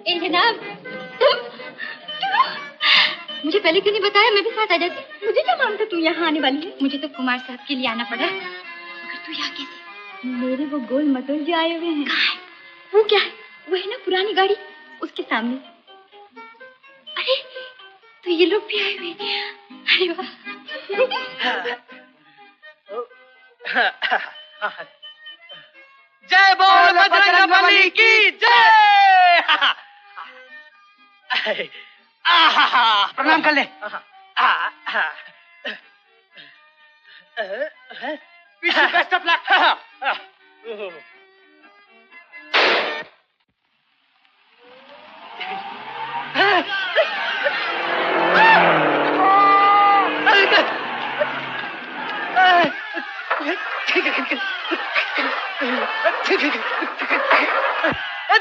ए जनाब मुझे पहले क्यों नहीं बताया मैं भी साथ आ जाती। मुझे क्या मालूम था तू यहाँ आने वाली है। मुझे तो कुमार साहब के लिए आना पड़ा मगर तू यहाँ कैसे। मेरे वो गोल मटोल जो आए हुए हैं। कहाँ है? वो क्या है? वो है ना पुरानी गाड़ी उसके सामने। अरे तो ये लोग भी आए हुए हैं। अरे वाह जय बोल बजरंगबली की जय। प्रणाम कर ले। Best of luck.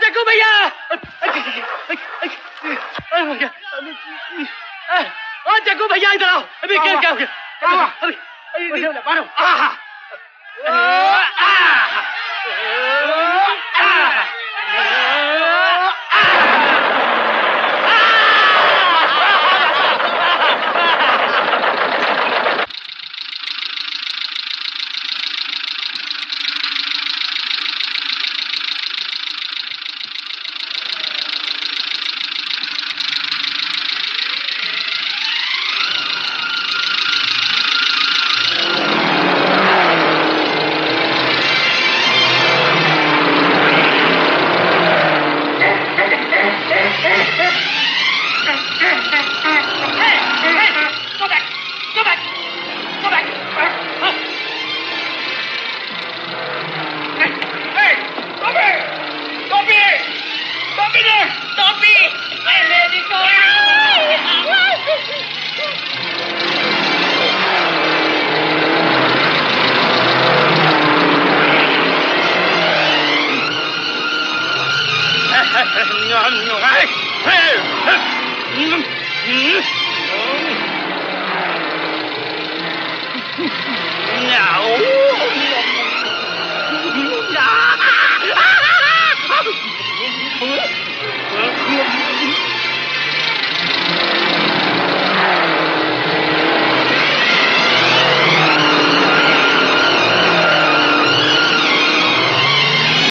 जग्गू भैया जग्गू भैया इधर आओ। अभी क्या क्या हो गया? अभी मारो।